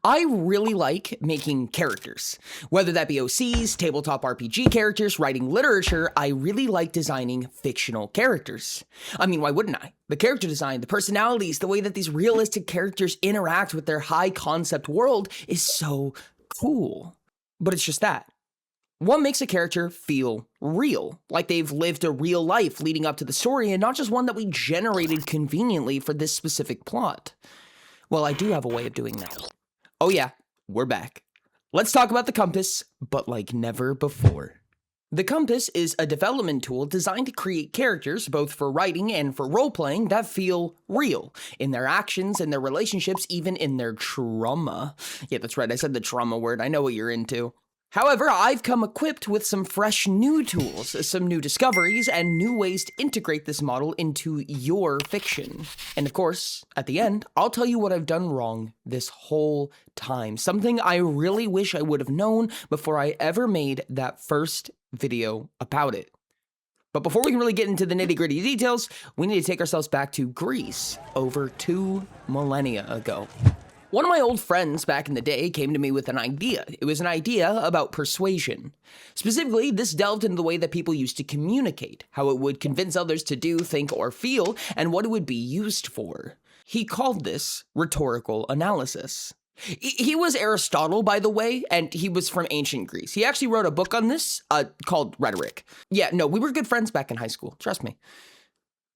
I really like making characters. Whether that be OCs, tabletop RPG characters, writing literature, I really like designing fictional characters. I mean, why wouldn't I? The character design, the personalities, the way that these realistic characters interact with their high concept world is so cool. But it's just that. What makes a character feel real, like they've lived a real life leading up to the story and not just one that we generated conveniently for this specific plot? Well, I do have a way of doing that. Oh yeah, we're back. Let's talk about the compass, but like never before. The compass is a development tool designed to create characters, both for writing and for role-playing, that feel real in their actions and their relationships, even in their trauma. Yeah, that's right, I said the trauma word, I know what you're into. However, I've come equipped with some fresh new tools, some new discoveries, and new ways to integrate this model into your fiction. And of course, at the end, I'll tell you what I've done wrong this whole time. Something I really wish I would have known before I ever made that first video about it. But before we can really get into the nitty-gritty details, we need to take ourselves back to Greece over 2 millennia ago. One of my old friends back in the day came to me with an idea. It was an idea about persuasion. Specifically, this delved into the way that people used to communicate, how it would convince others to do, think, or feel, and what it would be used for. He called this rhetorical analysis. He was Aristotle, by the way, and he was from ancient Greece. He actually wrote a book on this called Rhetoric. Yeah, no, we were good friends back in high school, trust me.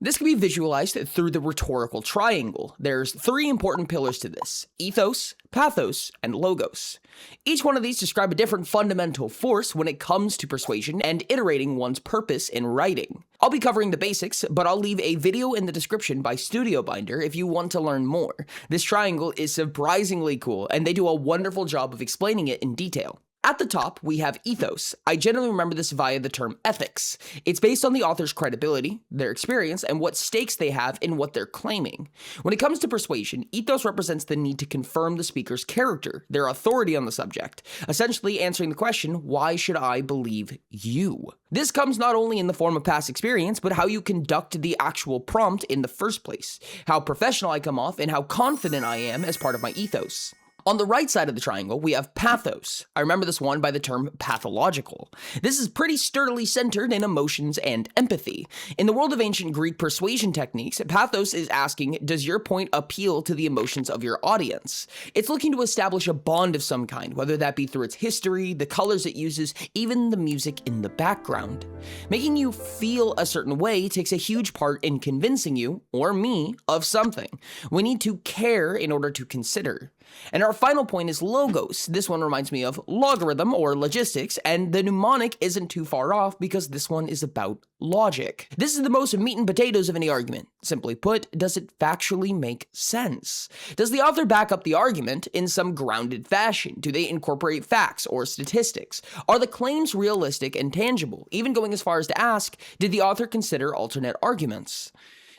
This can be visualized through the rhetorical triangle. There's 3 important pillars to this: ethos, pathos, and logos. Each one of these describe a different fundamental force when it comes to persuasion and iterating one's purpose in writing. I'll be covering the basics, but I'll leave a video in the description by Studio Binder if you want to learn more. This triangle is surprisingly cool, and they do a wonderful job of explaining it in detail. At the top, we have ethos. I generally remember this via the term ethics. It's based on the author's credibility, their experience, and what stakes they have in what they're claiming. When it comes to persuasion, ethos represents the need to confirm the speaker's character, their authority on the subject, essentially answering the question, why should I believe you? This comes not only in the form of past experience, but how you conduct the actual prompt in the first place, how professional I come off, and how confident I am as part of my ethos. On the right side of the triangle, we have pathos. I remember this one by the term pathological. This is pretty sturdily centered in emotions and empathy. In the world of ancient Greek persuasion techniques, pathos is asking, does your point appeal to the emotions of your audience? It's looking to establish a bond of some kind, whether that be through its history, the colors it uses, even the music in the background. Making you feel a certain way takes a huge part in convincing you, or me, of something. We need to care in order to consider. And our final point is logos. This one reminds me of logarithm or logistics, and the mnemonic isn't too far off because this one is about logic. This is the most meat and potatoes of any argument. Simply put, does it factually make sense? Does the author back up the argument in some grounded fashion? Do they incorporate facts or statistics? Are the claims realistic and tangible? Even going as far as to ask, did the author consider alternate arguments?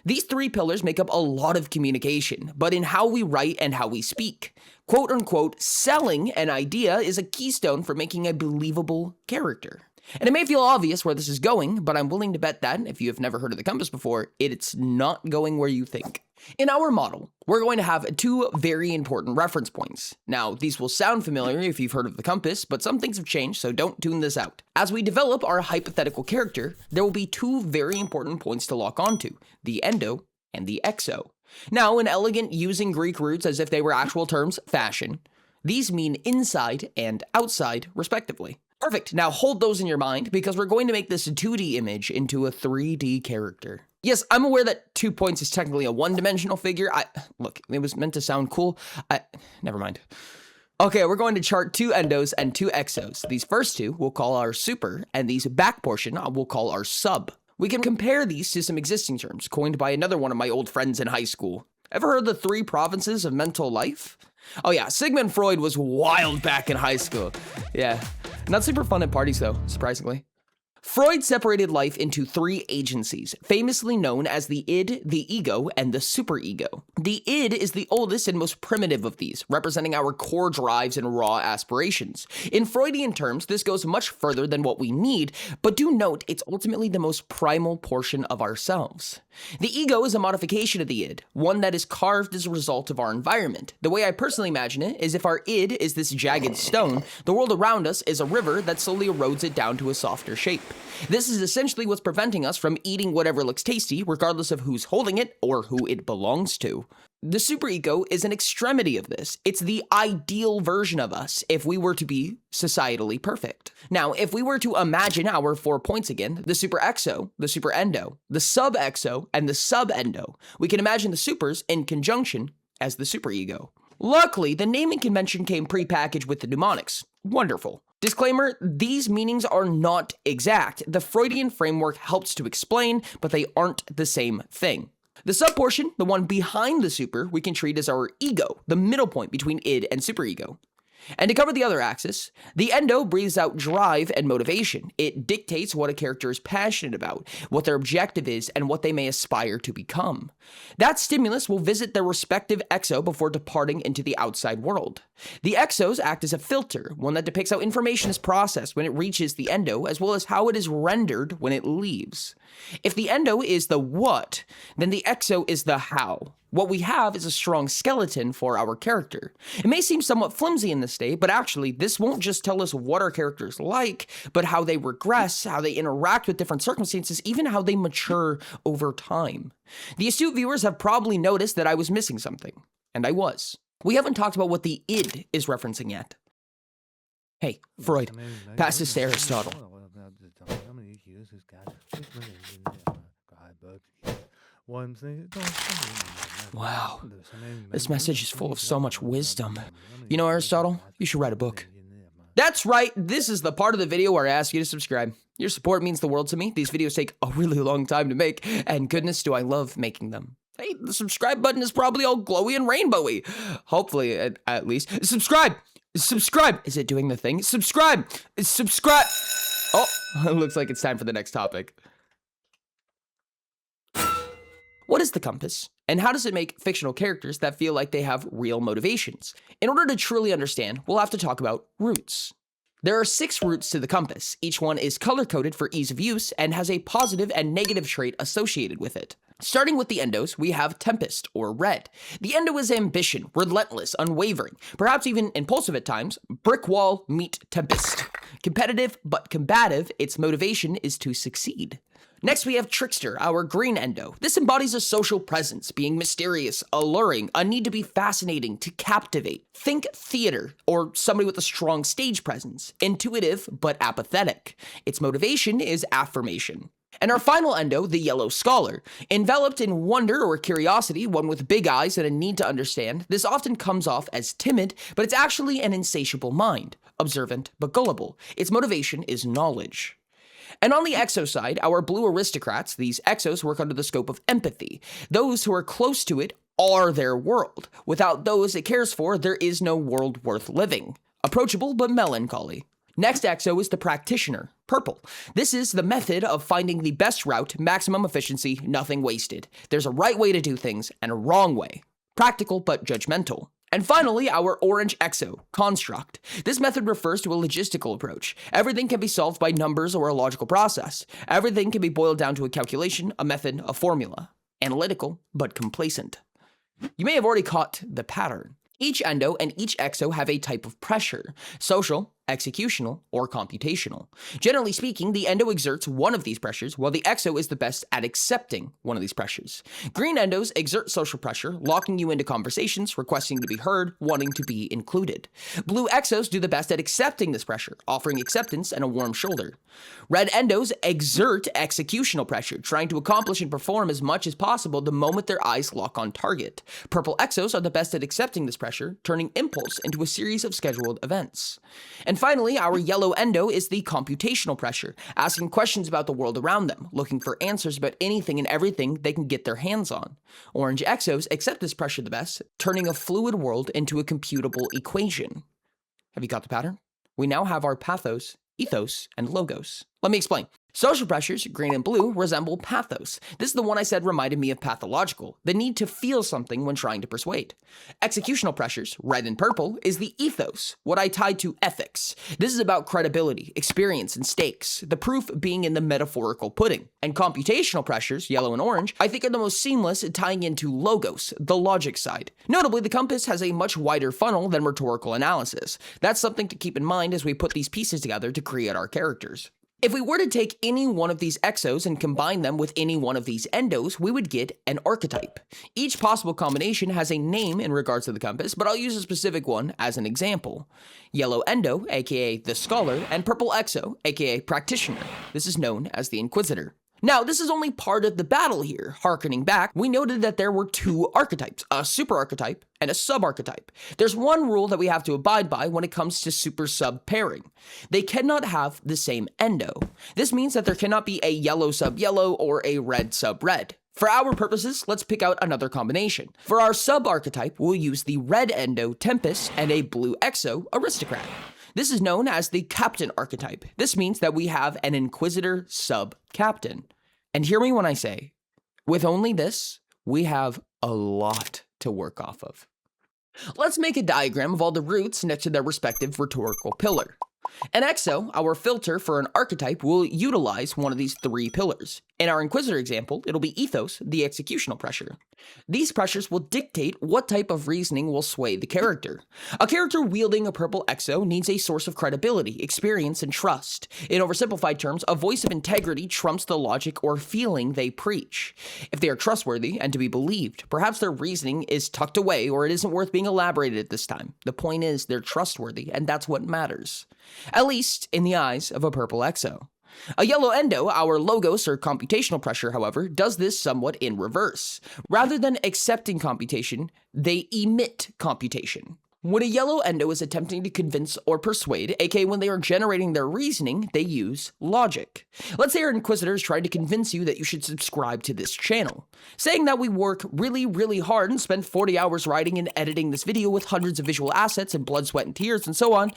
These 3 pillars make up a lot of communication, but in how we write and how we speak. Quote unquote, selling an idea is a keystone for making a believable character. And it may feel obvious where this is going, but I'm willing to bet that, if you have never heard of the compass before, it's not going where you think. In our model, we're going to have 2 very important reference points. Now, these will sound familiar if you've heard of the compass, but some things have changed, so don't tune this out. As we develop our hypothetical character, there will be 2 very important points to lock onto, the endo and the exo. Now, in elegant using Greek roots as if they were actual terms, fashion, these mean inside and outside, respectively. Perfect, now hold those in your mind because we're going to make this 2D image into a 3D character. Yes, I'm aware that 2 points is technically a one-dimensional figure. Look, it was meant to sound cool. Never mind. Okay, we're going to chart 2 endos and 2 exos. These first 2 we'll call our super, and these back portion we'll call our sub. We can compare these to some existing terms coined by another one of my old friends in high school. Ever heard of the 3 provinces of mental life? Oh yeah, Sigmund Freud was wild back in high school. Yeah, not super fun at parties though, surprisingly. Freud separated life into three agencies, famously known as the id, the ego, and the superego. The id is the oldest and most primitive of these, representing our core drives and raw aspirations. In Freudian terms, this goes much further than what we need, but do note it's ultimately the most primal portion of ourselves. The ego is a modification of the id, one that is carved as a result of our environment. The way I personally imagine it is if our id is this jagged stone, the world around us is a river that slowly erodes it down to a softer shape. This is essentially what's preventing us from eating whatever looks tasty, regardless of who's holding it or who it belongs to. The superego is an extremity of this. It's the ideal version of us if we were to be societally perfect. Now, if we were to imagine our 4 points again, the superexo, the superendo, the subexo, and the subendo, we can imagine the supers in conjunction as the superego. Luckily, the naming convention came pre-packaged with the mnemonics. Wonderful. Disclaimer, these meanings are not exact. The Freudian framework helps to explain, but they aren't the same thing. The subportion, the one behind the super, we can treat as our ego, the middle point between id and superego. And to cover the other axis, the endo breathes out drive and motivation. It dictates what a character is passionate about, what their objective is, and what they may aspire to become. That stimulus will visit their respective exo before departing into the outside world. The exos act as a filter, one that depicts how information is processed when it reaches the endo, as well as how it is rendered when it leaves. If the endo is the what, then the exo is the how. What we have is a strong skeleton for our character. It may seem somewhat flimsy in this state, but actually this won't just tell us what our characters like, but how they regress, how they interact with different circumstances, even how they mature over time. The astute viewers have probably noticed that I was missing something, and I was. We haven't talked about what the id is referencing yet. Hey, Freud, pass this to Aristotle. Wow, this message is full of so much wisdom. You know, Aristotle, you should write a book. That's right, this is the part of the video where I ask you to subscribe. Your support means the world to me. These videos take a really long time to make, and goodness do I love making them. Hey, the subscribe button is probably all glowy and rainbowy. Hopefully, at least. Subscribe! Subscribe! Is it doing the thing? Subscribe! Subscribe! Oh, it looks like it's time for the next topic. What is the compass, and how does it make fictional characters that feel like they have real motivations? In order to truly understand, we'll have to talk about roots. There are 6 roots to the compass. Each one is color-coded for ease of use and has a positive and negative trait associated with it. Starting with the endos, we have tempest, or red. The endo is ambition, relentless, unwavering, perhaps even impulsive at times. Brick wall meet tempest. Competitive but combative, its motivation is to succeed. Next, we have trickster, our green endo. This embodies a social presence, being mysterious, alluring, a need to be fascinating, to captivate. Think theater, or somebody with a strong stage presence. Intuitive, but apathetic. Its motivation is affirmation. And our final endo, the yellow scholar. Enveloped in wonder or curiosity, one with big eyes and a need to understand, this often comes off as timid, but it's actually an insatiable mind. Observant, but gullible. Its motivation is knowledge. And on the exo side, our blue aristocrats, these exos work under the scope of empathy. Those who are close to it are their world. Without those it cares for, there is no world worth living. Approachable but melancholy. Next exo is the practitioner, purple. This is the method of finding the best route, maximum efficiency, nothing wasted. There's a right way to do things and a wrong way. Practical but judgmental. And finally, our orange exo, construct. This method refers to a logistical approach. Everything can be solved by numbers or a logical process. Everything can be boiled down to a calculation, a method, a formula. Analytical, but complacent. You may have already caught the pattern. Each endo and each exo have a type of pressure: social, executional, or computational. Generally speaking, the endo exerts one of these pressures, while the exo is the best at accepting one of these pressures. Green endos exert social pressure, locking you into conversations, requesting to be heard, wanting to be included. Blue exos do the best at accepting this pressure, offering acceptance and a warm shoulder. Red endos exert executional pressure, trying to accomplish and perform as much as possible the moment their eyes lock on target. Purple exos are the best at accepting this pressure, turning impulse into a series of scheduled events. And finally, our yellow endo is the computational pressure, asking questions about the world around them, looking for answers about anything and everything they can get their hands on. Orange exos accept this pressure the best, turning a fluid world into a computable equation. Have you got the pattern? We now have our pathos, ethos, and logos. Let me explain. Social pressures, green and blue, resemble pathos. This is the one I said reminded me of pathological, the need to feel something when trying to persuade. Executional pressures, red and purple, is the ethos, what I tied to ethics. This is about credibility, experience, and stakes, the proof being in the metaphorical pudding. And computational pressures, yellow and orange, I think are the most seamless, tying into logos, the logic side. Notably, the compass has a much wider funnel than rhetorical analysis. That's something to keep in mind as we put these pieces together to create our characters. If we were to take any one of these exos and combine them with any one of these endos, we would get an archetype. Each possible combination has a name in regards to the compass, but I'll use a specific one as an example. Yellow endo, aka the scholar, and purple exo, aka practitioner. This is known as the inquisitor. Now, this is only part of the battle here. Harkening back, we noted that there were two archetypes, a super archetype and a sub-archetype. There's one rule that we have to abide by when it comes to super-sub pairing. They cannot have the same endo. This means that there cannot be a yellow sub-yellow or a red sub-red. For our purposes, let's pick out another combination. For our sub-archetype, we'll use the red endo Tempest and a blue exo Aristocrat. This is known as the captain archetype. This means that we have an inquisitor sub-captain. And hear me when I say, with only this, we have a lot to work off of. Let's make a diagram of all the roots next to their respective rhetorical pillar. An exo, our filter for an archetype, will utilize one of these three pillars. In our Inquisitor example, it'll be Ethos, the executional pressure. These pressures will dictate what type of reasoning will sway the character. A character wielding a purple exo needs a source of credibility, experience, and trust. In oversimplified terms, a voice of integrity trumps the logic or feeling they preach. If they are trustworthy and to be believed, perhaps their reasoning is tucked away or it isn't worth being elaborated at this time. The point is, they're trustworthy, and that's what matters. At least in the eyes of a purple exo. A yellow endo, our logos or computational pressure, however, does this somewhat in reverse. Rather than accepting computation, they emit computation. When a yellow endo is attempting to convince or persuade, aka when they are generating their reasoning, they use logic. Let's say our Inquisitor is trying to convince you that you should subscribe to this channel. Saying that we work really hard and spend 40 hours writing and editing this video with hundreds of visual assets and blood, sweat, and tears and so on,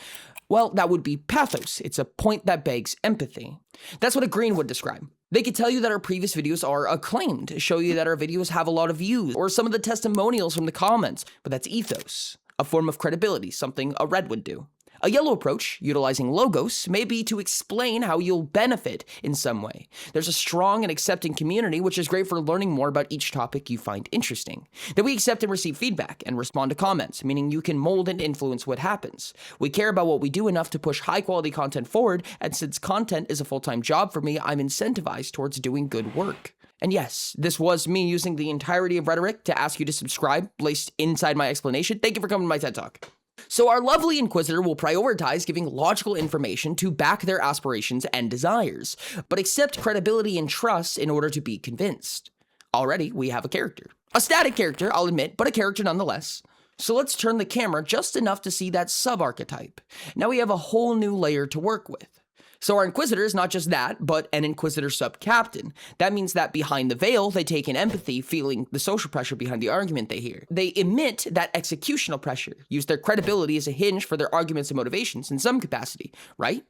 well, that would be pathos. It's a point that begs empathy. That's what a green would describe. They could tell you that our previous videos are acclaimed, show you that our videos have a lot of views, or some of the testimonials from the comments, but that's ethos. A form of credibility, something a red would do. A yellow approach, utilizing logos, may be to explain how you'll benefit in some way. There's a strong and accepting community, which is great for learning more about each topic you find interesting. That we accept and receive feedback and respond to comments, meaning you can mold and influence what happens. We care about what we do enough to push high-quality content forward, and since content is a full-time job for me, I'm incentivized towards doing good work. And yes, this was me using the entirety of rhetoric to ask you to subscribe, placed inside my explanation. Thank you for coming to my TED Talk. So our lovely Inquisitor will prioritize giving logical information to back their aspirations and desires, but accept credibility and trust in order to be convinced. Already, we have a character. A static character, I'll admit, but a character nonetheless. So let's turn the camera just enough to see that sub-archetype. Now we have a whole new layer to work with. So our Inquisitor is not just that, but an Inquisitor sub-captain. That means that behind the veil, they take in empathy, feeling the social pressure behind the argument they hear. They emit that executional pressure, use their credibility as a hinge for their arguments and motivations in some capacity, right?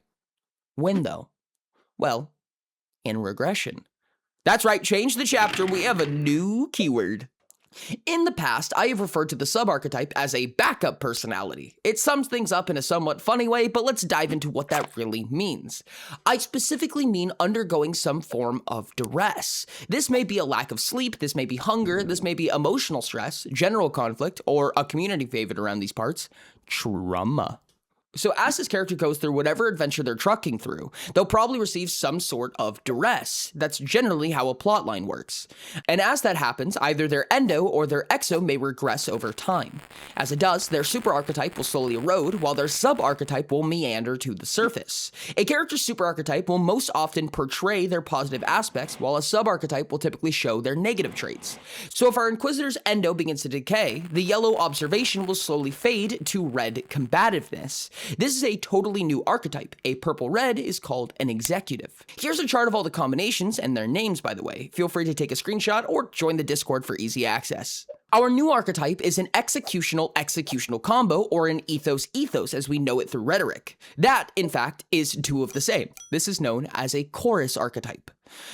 When though? Well, in regression. That's right, change the chapter, we have a new keyword. In the past, I have referred to the sub-archetype as a backup personality. It sums things up in a somewhat funny way, but let's dive into what that really means. I specifically mean undergoing some form of duress. This may be a lack of sleep, this may be hunger, this may be emotional stress, general conflict, or a community favorite around these parts, trauma. So as this character goes through whatever adventure they're trucking through, they'll probably receive some sort of duress. That's generally how a plotline works. And as that happens, either their endo or their exo may regress over time. As it does, their super archetype will slowly erode, while their sub archetype will meander to the surface. A character's super archetype will most often portray their positive aspects, while a sub archetype will typically show their negative traits. So if our Inquisitor's endo begins to decay, the yellow observation will slowly fade to red combativeness. This is a totally new archetype. A purple-red is called an executive. Here's a chart of all the combinations and their names, by the way. Feel free to take a screenshot or join the Discord for easy access. Our new archetype is an executional combo, or an ethos as we know it through rhetoric. That, in fact, is two of the same. This is known as a chorus archetype.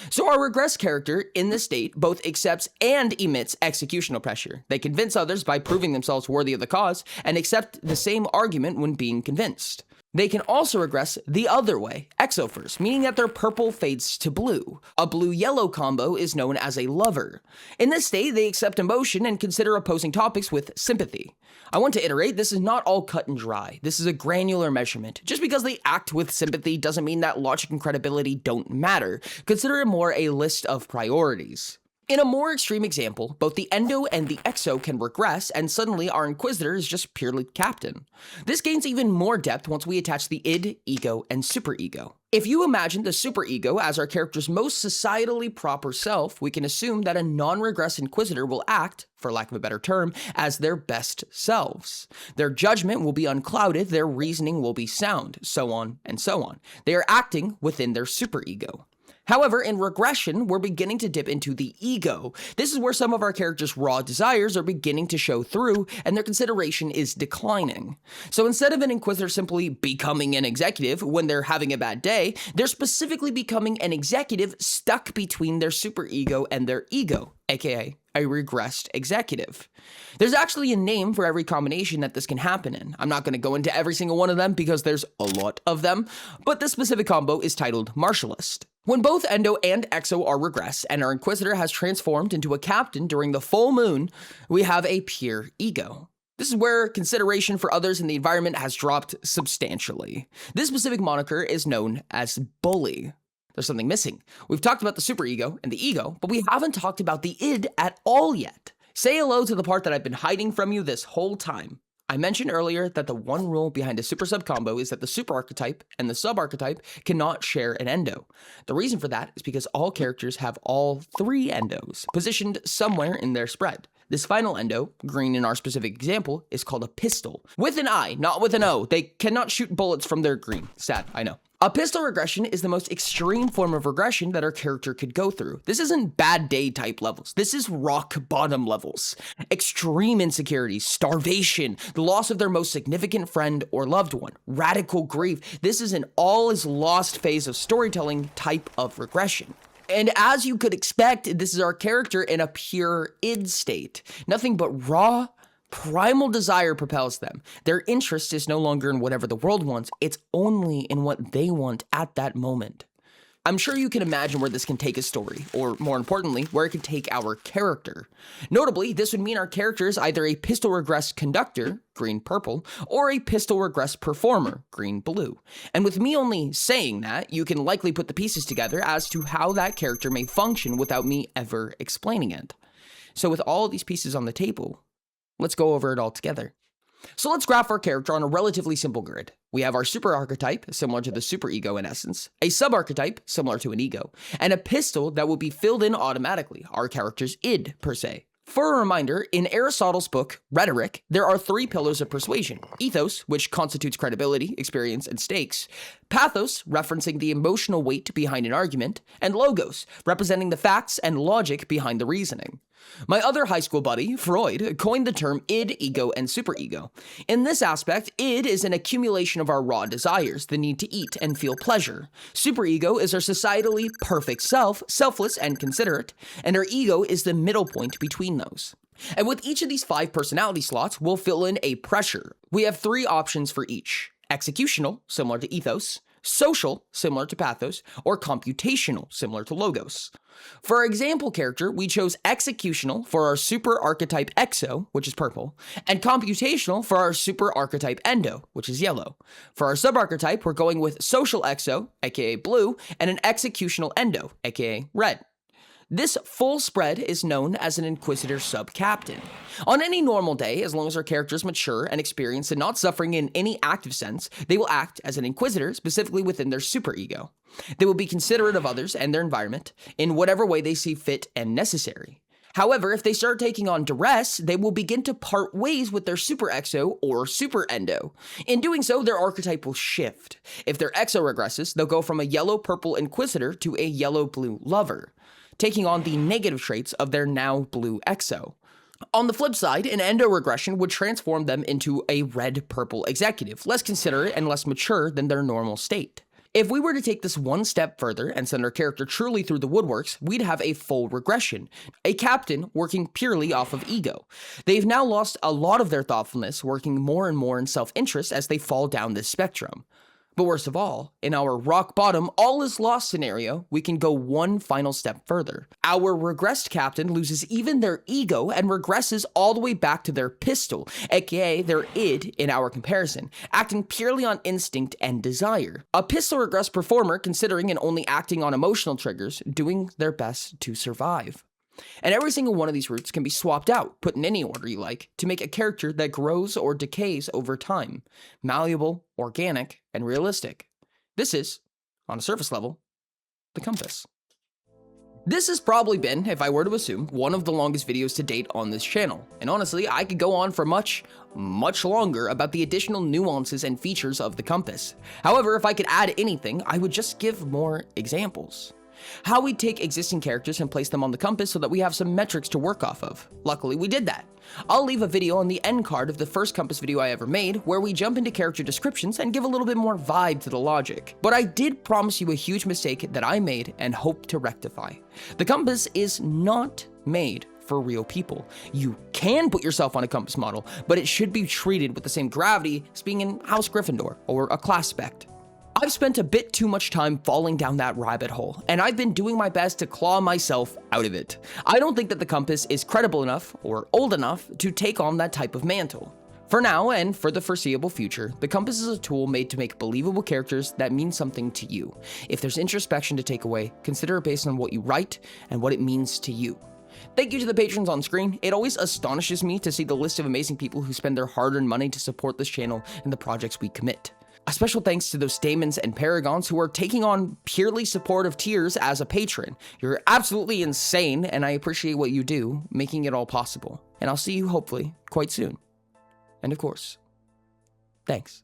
So our regress character in this state both accepts and emits executional pressure. They convince others by proving themselves worthy of the cause and accept the same argument when being convinced. They can also regress the other way, exofers, meaning that their purple fades to blue. A blue-yellow combo is known as a lover. In this state, they accept emotion and consider opposing topics with sympathy. I want to iterate, this is not all cut and dry. This is a granular measurement. Just because they act with sympathy doesn't mean that logic and credibility don't matter. Consider it more a list of priorities. In a more extreme example, both the endo and the exo can regress, and suddenly our inquisitor is just purely captain. This gains even more depth once we attach the id, ego, and superego. If you imagine the superego as our character's most societally proper self, we can assume that a non-regress inquisitor will act, for lack of a better term, as their best selves. Their judgment will be unclouded, their reasoning will be sound, so on and so on. They are acting within their superego. However, in regression, we're beginning to dip into the ego. This is where some of our characters' raw desires are beginning to show through, and their consideration is declining. So instead of an inquisitor simply becoming an executive when they're having a bad day, they're specifically becoming an executive stuck between their superego and their ego, aka a regressed executive. There's actually a name for every combination that this can happen in. I'm not going to go into every single one of them because there's a lot of them, but this specific combo is titled Martialist. When both endo and exo are regressed and our inquisitor has transformed into a captain during the full moon, we have a pure ego. This is where consideration for others in the environment has dropped substantially. This specific moniker is known as bully. There's something missing. We've talked about the superego and the ego, but we haven't talked about the id at all yet. Say hello to the part that I've been hiding from you this whole time. I mentioned earlier that the one rule behind a super-sub combo is that the super archetype and the sub-archetype cannot share an endo. The reason for that is because all characters have all three endos positioned somewhere in their spread. This final endo, green in our specific example, is called a pistol. With an I, not with an O. They cannot shoot bullets from their green. Sad, I know. A pistol regression is the most extreme form of regression that our character could go through. This isn't bad day type levels. This is rock bottom levels. Extreme insecurity, starvation, the loss of their most significant friend or loved one, radical grief. This is an all is lost phase of storytelling type of regression. And as you could expect, this is our character in a pure id state. Nothing but raw, primal desire propels them. Their interest is no longer in whatever the world wants, it's only in what they want at that moment. I'm sure you can imagine where this can take a story, or more importantly, where it can take our character. Notably, this would mean our character is either a pistol regress conductor, green-purple, or a pistol regress performer, green-blue. And with me only saying that, you can likely put the pieces together as to how that character may function without me ever explaining it. So with all of these pieces on the table, let's go over it all together. So let's graph our character on a relatively simple grid. We have our super archetype, similar to the superego in essence, a sub-archetype, similar to an ego, and a pistol that will be filled in automatically, our character's id, per se. For a reminder, in Aristotle's book, Rhetoric, there are three pillars of persuasion. Ethos, which constitutes credibility, experience, and stakes. Pathos, referencing the emotional weight behind an argument. And Logos, representing the facts and logic behind the reasoning. My other high school buddy, Freud, coined the term id, ego, and superego. In this aspect, id is an accumulation of our raw desires, the need to eat and feel pleasure. Superego is our societally perfect self, selfless and considerate, and our ego is the middle point between those. And with each of these 5 personality slots, we'll fill in a pressure. We have 3 options for each: executional, similar to Ethos; social, similar to Pathos; or computational, similar to Logos. For our example character, we chose executional for our super archetype exo, which is purple, and computational for our super archetype endo, which is yellow. For our sub-archetype, we're going with social exo, aka blue, and an executional endo, aka red. This full spread is known as an Inquisitor sub-captain. On any normal day, as long as our character is mature and experienced and not suffering in any active sense, they will act as an Inquisitor, specifically within their superego. They will be considerate of others and their environment in whatever way they see fit and necessary. However, if they start taking on duress, they will begin to part ways with their super exo or super endo. In doing so, their archetype will shift. If their exo regresses, they'll go from a yellow-purple inquisitor to a yellow-blue lover, taking on the negative traits of their now blue exo. On the flip side, an endo regression would transform them into a red-purple executive, less considerate and less mature than their normal state. If we were to take this one step further and send our character truly through the woodworks, we'd have a full regression, a captain working purely off of ego. They've now lost a lot of their thoughtfulness, working more and more in self-interest as they fall down this spectrum. But worst of all, in our rock bottom, all is lost scenario, we can go one final step further. Our regressed captain loses even their ego and regresses all the way back to their pistol, aka their id in our comparison, acting purely on instinct and desire. A pistol regressed performer considering and only acting on emotional triggers, doing their best to survive. And every single one of these routes can be swapped out, put in any order you like, to make a character that grows or decays over time, malleable, organic, and realistic. This is, on a surface level, the compass. This has probably been, if I were to assume, one of the longest videos to date on this channel, and honestly, I could go on for much longer about the additional nuances and features of the compass. However, if I could add anything, I would just give more examples. How we take existing characters and place them on the compass so that we have some metrics to work off of. Luckily, we did that. I'll leave a video on the end card of the first compass video I ever made, where we jump into character descriptions and give a little bit more vibe to the logic. But I did promise you a huge mistake that I made and hope to rectify. The compass is not made for real people. You can put yourself on a compass model, but it should be treated with the same gravity as being in House Gryffindor or a class spect. I've spent a bit too much time falling down that rabbit hole, and I've been doing my best to claw myself out of it. I don't think that the compass is credible enough or old enough to take on that type of mantle. For now, and for the foreseeable future, the compass is a tool made to make believable characters that mean something to you. If there's introspection to take away, consider it based on what you write and what it means to you. Thank you to the patrons on screen. It always astonishes me to see the list of amazing people who spend their hard-earned money to support this channel and the projects we commit. A special thanks to those Stamens and Paragons who are taking on purely supportive tiers as a patron. You're absolutely insane, and I appreciate what you do, making it all possible. And I'll see you hopefully quite soon. And of course, thanks.